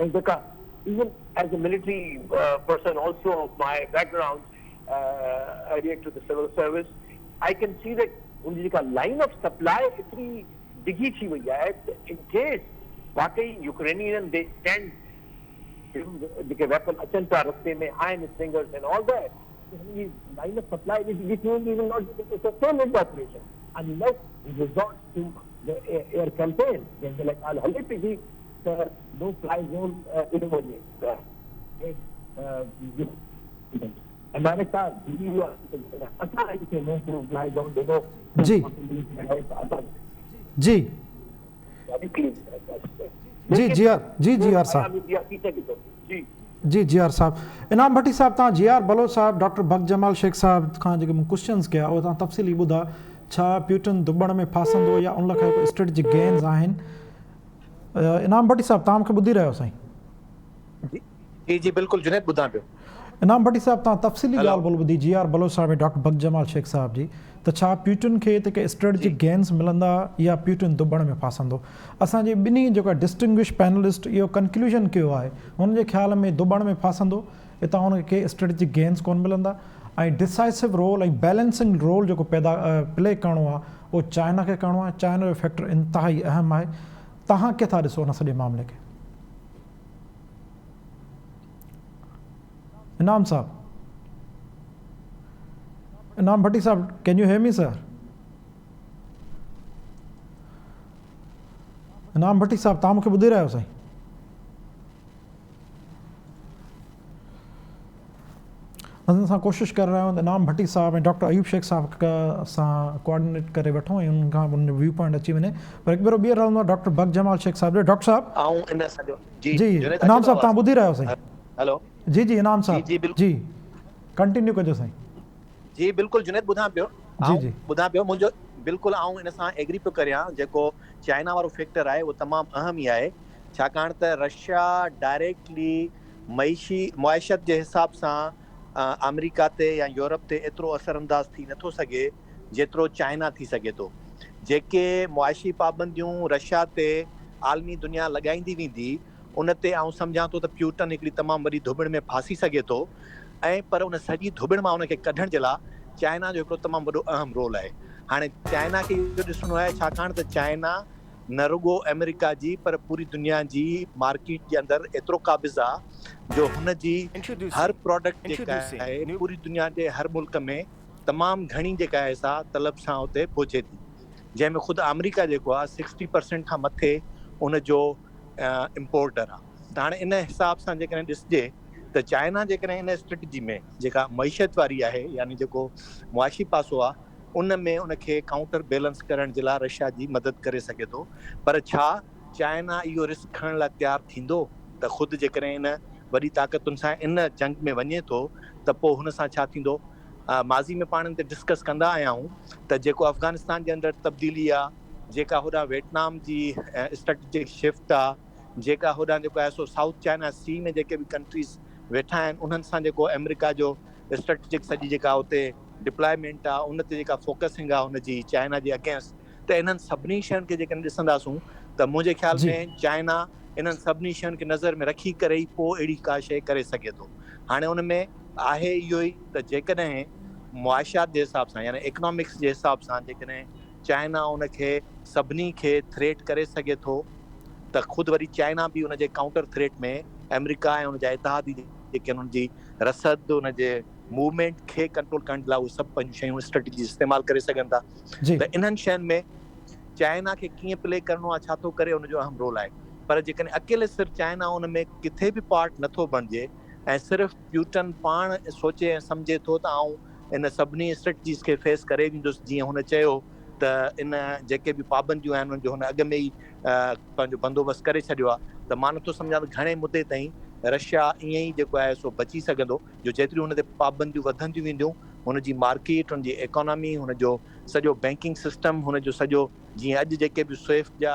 And because even as a military person also of my background, adherent to the civil service, I can see that उनकी line of supply इतनी डिगी थी वही है। In case वाकई Ukrainian they stand, जेके weapon अचन था रस्ते में, iron slingers and all that, his line of supply which will not be able to sustain its operation unless he resorts to the air campaign. Then like al-Halipi, no fly zone America, no fly zone, they know. जी जी जी जी R साहब G R साहब। इनाम भट्टी साहब, तव्हां जी R Baloch साहब, डॉक्टर बग जमाल शेख साहब खां जेके क्वेश्चन्स कया उहे तव्हां तफ़सीली ॿुधा। छा प्यूटन दुबण में फासंदो या उन खां स्ट्रेटेजिक गेन्स आहिनि? इनाम भट्टी साहब, तव्हां मूंखे ॿुधी रहियो साईं? जी जी बिल्कुलु जुनैद, ॿुधां पियो। इनाम भट्टी साहब, तव्हां तफ़सीली ॻाल्हि ॿोल ॿुधी जी आर बलोच साहब ऐं डॉक्टर बग जमाल शेख साहब जी, त छा प्यूटन खे त के स्ट्रेटेजिक गेन्स मिलंदा या प्यूटन दुबण में फासंदो? असांजे ॿिन्ही जेको डिस्टिंग्विश पैनलिस्ट इहो कंक्लूजन कयो आहे, हुनजे ख़्याल में दुबण में फासंदो, हितां हुनखे स्ट्रेटेजिक गेन्स कोन मिलंदा, ऐं डिसाइसिव रोल ऐं बैलेंसिंग रोल जेको प्ले करिणो आहे उहो चाइना खे करिणो आहे। चाइना जो फैक्टर इंतिहाई अहम आहे। तव्हां किथां ॾिसो हुन सॼे मामले खे? इनाम साहब, इनाम भट्टी साहब, can you hear me sir? Inam Bhatti साहब, तव्हां मूंखे ॿुधी रहियो साईं? असां कोशिशि करे रहिया आहियूं त इनाम भट्टी साहब ऐं डॉक्टर अयूब शेख साहब सां कोऑर्डिनेट करे वठूं ऐं उन्हनि खां उन व्यू पॉइंट अची वञे। पर हिकु भेरो ॿीहर रहंदो आहे डॉक्टर बग जमाल शेख साहब जो। डॉक्टर साहब जी, इनाम साहब तव्हां ॿुधी रहियो साईं? हेलो जी जी इनाम साहब जी कंटिन्यू कजो साईं। जी बिल्कुलु जुनैद, ॿुधां पियो। जी ॿुधां पियो मुंहिंजो बिल्कुलु आऊं इन सां एग्री पियो करियां। जेको चाइना वारो फैक्टर आहे उहो तमामु अहम ई आहे, छाकाणि त रशिया डायरेक्टली मुआशत जे हिसाब सां अमेरिका ते या यूरोप ते एतिरो असरअंदाज थी नथो सघे जेतिरो चाइना थी सघे थो। जेके मुआशी पाबंदियूं रशिया ते आलमी दुनिया लॻाईंदी वेंदी, उन ते आउं सम्झां थो त प्यूटन हिकिड़ी तमामु वॾी धुबण में फासी सघे थो। ऐं पर उन सॼी धुबण मां उनखे कढण जे लाइ चाइना जो हिकिड़ो तमामु वॾो अहम रोल आहे। हाणे चाइना खे इहो ॾिसणो आहे, छाकाणि त चाइना न रुगो अमेरिका जी पर पूरी दुनिया जी मार्केट जे अंदरि एतिरो क़ाबिज़ आहे जो हुनजी हर प्रोडक्ट जेका आहे पूरी दुनिया जे हर मुल्क में तमामु घणी जेका आहे सा तलब सां उते पहुचे थी, जंहिंमें ख़ुदि अमेरिका जेको आहे 60% खां मथे उनजो इम्पोर्टर आहे। त हाणे इन हिसाब सां जेकॾहिं ॾिसजे त चाइना जेकॾहिं इन स्ट्रेटजी में जेका मईशत वारी आहे, यानी जेको मुआशी पासो आहे, उन में उनखे काउंटर बैलेंस करण जे लाइ रशिया जी मदद करे सघे थो। पर छा चाइना इहो रिस्क खणण लाइ तयारु थींदो त ख़ुदि जेकॾहिं इन वॾी ताक़तुनि सां इन जंग में वञे थो त पोइ हुन सां छा थींदो। माज़ी में पाण ते डिस्कस कंदा आया आहियूं त जेको अफ़गानिस्तान जे अंदरि तब्दीली आहे, जेका होॾां वियतनाम जी स्ट्रेटेजिक शिफ्ट आहे, जेका होॾां जेको आहे सो साउथ चाइना सी में जेके बि कंट्रीज़ वेठा आहिनि उन्हनि सां जेको अमेरिका जो स्ट्रेटेजिक सॼी जेका उते डिप्लॉयमेंट आहे, उन ते जेका फोकसिंग आहे हुनजी चाइना जे अगेंस्ट, त इन्हनि सभिनी शयुनि खे जेकॾहिं ॾिसंदासूं त मुंहिंजे ख़्याल में चाइना इन्हनि सभिनी शयुनि खे नज़र में रखी करे ई पोइ अहिड़ी का शइ करे सघे थो। हाणे उन में आहे इहो ई त जेकॾहिं मुआशियात जे हिसाब सां यानी इकोनॉमिक्स जे हिसाब सां जेकॾहिं चाइना उनखे सभिनी खे थ्रेट करे सघे थो त ख़ुदि वरी चाइना बि उनजे काउंटर थ्रेट में अमेरिका ऐं उनजा इतिहादी जेके उन्हनि जी रसद उनजे मूवमेंट खे कंट्रोल करण लाइ उहे सभु पंहिंजूं शयूं स्ट्रेटजी इस्तेमालु करे सघनि था। त इन्हनि शयुनि में चाइना खे कीअं प्ले करिणो आहे, छा थो करे, उनजो अहम रोल आहे। पर जेकॾहिं अकेले सिर्फ़ु चाइना उन में किथे बि पार्ट नथो बणिजे ऐं सिर्फ़ु प्यूटन पाण सोचे ऐं सम्झे थो त आउं इन सभिनी स्ट्रेटजीज़ खे फेस करे वेंदुसि, जीअं हुन चयो त इन जेके बि पाबंदियूं आहिनि उनजो हुन अॻु में ई पंहिंजो बंदोबस्तु करे छॾियो आहे, त मां नथो सम्झां त घणे मुदे ताईं रशिया ईअं ई जेको आहे सो बची सघंदो। जो जेतिरियूं हुन ते पाबंदियूं वधंदियूं वेंदियूं, हुनजी मार्केट, हुनजी इकोनॉमी, हुनजो सॼो बैंकिंग सिस्टम, हुनजो सॼो जीअं अॼु जेके बि स्विफ्ट जा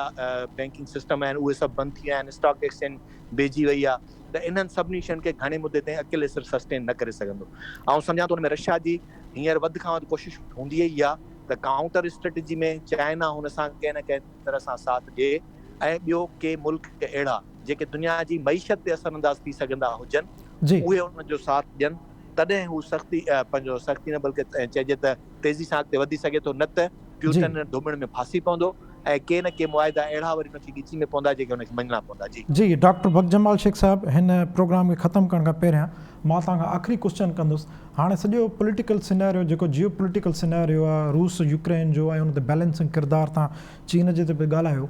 बैंकिंग सिस्टम आहिनि उहे सभु बंदि थी विया आहिनि, स्टॉक एक्सचेंज बेजी वई आहे, त इन्हनि सभिनी शयुनि खे घणे मुदे ताईं अकेले सिर्फ़ु सस्टेन न करे सघंदो। ऐं सम्झां थो हुन में रशिया जी हींअर वधि खां वधि कोशिशि हूंदी ई आहे त काउंटर स्ट्रेटजी में चाइना हुन सां कंहिं न कंहिं तरह सां साथ ॾिए ऐं ॿियो के मुल्क अहिड़ा जेके दुनिया जी मईशत ते असरअंदाज थी सघंदा हुजनि उहे उनजो साथ ॾियनि, तॾहिं हू सख़्ती न बल्कि चइजे त तेज़ी सां अॻिते वधी सघे थो, न त प्यूटन धुमण में फासी पवंदो ऐं के न के मुआइदा अहिड़ा वरी उनखे ॻिची में पवंदा जेके उनखे मञणा पवंदा। जी डॉक्टर बख़्तजमाल शेख साहब, हिन प्रोग्राम खे ख़तमु करण खां पहिरियां मां तव्हांखां आख़िरी क्वेश्चन कंदुसि। हाणे सॼो पॉलिटिकल सिनेरियो जेको जियो पॉलिटिकल सिनेरियो आहे रूस यूक्रेन जो ऐं उन ते बैलेंसिंग किरदारु तव्हां चीन जे ते बि ॻाल्हायो,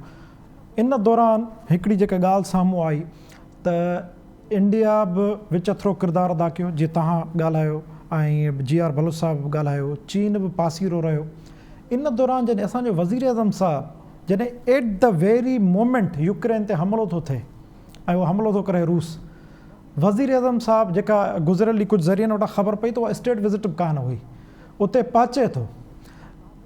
इन दौरान हिकिड़ी जेका ॻाल्हि साम्हूं आई त इंडिया बि विच थोरो किरदारु अदा कयो, जीअं तव्हां ॻाल्हायो ऐं GR बलोच साहब बि ॻाल्हायो, चीन बि पासीरो रहियो। इन दौरान जॾहिं असांजो वज़ीर आज़म साहब जॾहिं at the very moment Ukraine ते हमिलो थो थिए ऐं उहो हमिलो थो करे रूस, वज़ीर आज़म साहब जेका गुज़िरियल कुझु ज़रियनि वटां ख़बर पई त उहा स्टेट विज़िट बि कान हुई, उते पहुचे थो।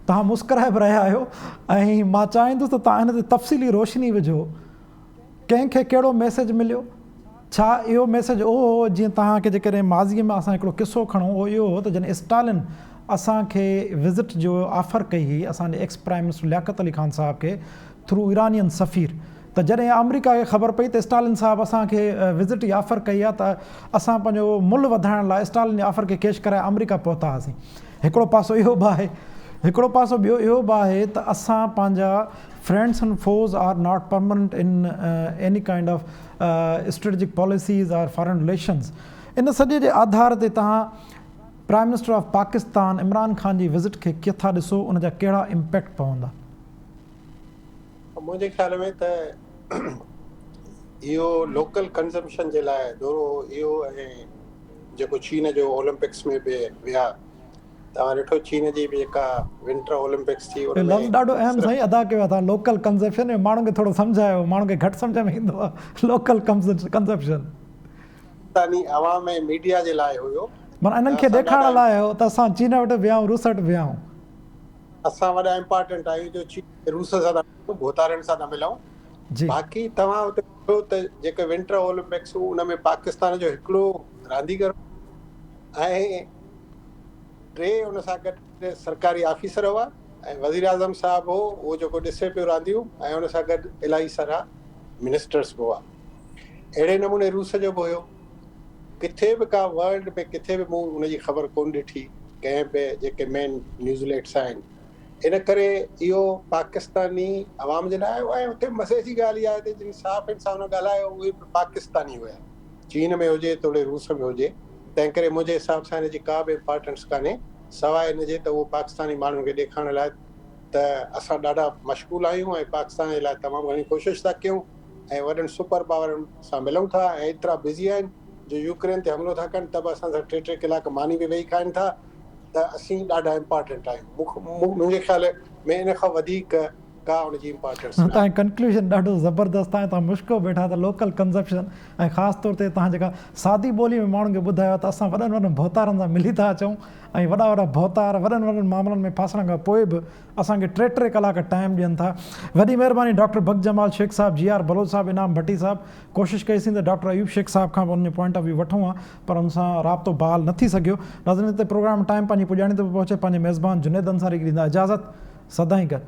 तव्हां मुस्कुराए बि रहिया आहियो ऐं मां चाहींदुसि त तव्हां हिन ते तफ़सीली रोशनी विझो, कंहिंखे कहिड़ो मैसेज मिलियो, छा इहो मैसेज उहो हो जीअं तव्हांखे जेकॾहिं माज़ीअ में असां हिकिड़ो किसो खणूं उहो इहो हो त जॾहिं स्टालिन असांखे विज़िट जो ऑफर कई हुई असांजे ex prime minister Liaquat Ali Khan साहब खे थ्रू इरानियन सफ़ीर, त जॾहिं अमेरिका खे ख़बर पई त स्टालिन साहब असांखे विज़िट जी ऑफर कई आहे त असां पंहिंजो मुल्ह वधाइण लाइ स्टालिन जे ऑफर खे कैश कराए अमेरिका पहुता हुआसीं। हिकिड़ो पासो इहो बि आहे, हिकिड़ो पासो ॿियो इहो बि आहे त असां पंहिंजा friends and foes are not permanent in any kind of strategic policies or foreign relations. इन सॼे जे आधार ते तव्हां prime minister of Pakistan Imran Khan जी विज़िट खे किथां ॾिसो, उन जा कहिड़ा इम्पैक्ट पवंदा? मुंहिंजे ख़्याल में त इहो लोकल कंज़म्पशन जे लाइ थोरो इहो ऐं जेको चीन जो ओलंपिक्स में बि विया, तव्हां ॾिठो चीन जी बि जेका विंटर ओलंपिक्स थी लफ़्ज़ ॾाढो अहम साईं अदा कयो आहे तव्हां, लोकल कंज़प्शन में माण्हुनि खे थोरो सम्झायो, माण्हुनि खे घटि सम्झ में ईंदो आहे लोकल कंज़प्शन। पाकिस्तानी अवाम ऐं मीडिया जे लाइ हुयो, माना इन्हनि खे ॾेखारण लाइ हो त असां चीन वटि वियाऊं, रूस वटि वियाऊं, असां वॾा इम्पोर्टेंट आहियूं जो चीन रूस सां न भोतारनि सां न मिलूं। बाक़ी तव्हां हुते ॾिठो त जेके विंटर ओलंपिक्स हुओ उन में पाकिस्तान जो हिकिड़ो रांदीगर ऐं 3 उन सां गॾु सरकारी ऑफिसर हुआ ऐं वज़ीर आज़म साहब हो उहो जेको ॾिसे पियो रांदियूं, ऐं उन सां गॾु इलाही सारा मिनिस्टर्स बि हुआ। अहिड़े नमूने रूस जो बि हुयो, किथे बि का वर्ल्ड में किथे बि मूं उनजी ख़बर कोन ॾिठी कंहिं बि जेके मेन न्यूज़लेट्स आहिनि। इन करे इहो पाकिस्तानी अवाम जे लाइ ऐं उते मज़े जी ॻाल्हि इहा आहे त जिन साफ़ इंसान ॻाल्हायो उहे बि पाकिस्तानी हुया, चीन में हुजे तोड़े रूस में हुजे, तंहिं करे मुंहिंजे हिसाब सां हिनजी का बि इम्पोर्टेंस कान्हे सवाइ हिन जे त उहो पाकिस्तानी माण्हुनि खे ॾेखारण लाइ त असां ॾाढा मशगूल आहियूं ऐं पाकिस्तान जे लाइ तमामु घणी कोशिशि था कयूं ऐं वॾनि सुपर पावरनि सां मिलूं था ऐं एतिरा बिज़ी आहिनि जो यूक्रेन ते हमिलो था कनि त बि असां सां 3-3 कलाक मानी बि वेही खाइनि था त असीं ॾाढा इम्पोर्टेंट आहियूं। मुंहिंजे ख़्याल में इन खां वधीक का उनजी इम्पोर्टेंस तव्हां कंक्लूजन ॾाढो ज़बरदस्त आहे। तव्हां मुश्को वेठा त लोकल कंज़प्शन ऐं ख़ासि तौर ते तव्हां जेका सादी ॿोली में माण्हुनि खे ॿुधायो त असां वॾनि वॾनि भौतारनि सां मिली था अचूं ऐं वॾा वॾा भौतार वॾनि वॾनि मामलनि में फासण खां पोइ बि असांखे 3 कलाक टाइम ॾियनि था। वॾी महिरबानी डॉक्टर बख़्तजमाल शेख साहब, जी आर बलोच साहब, इनाम भट्टी साहब। कोशिशि कईसीं त डॉक्टर अयूब शेख साहब खां उन पॉइंट ऑफ व्यू वठूं आहे, पर उन सां राब्तो बहाल न थी सघियो। नाज़रीन, ते प्रोग्राम टाइम पंहिंजी पुॼाणी ते पहुचे। पंहिंजे मेज़बान जुनैद अंसारी खे ॾींदा इजाज़त। सदाईं गॾु।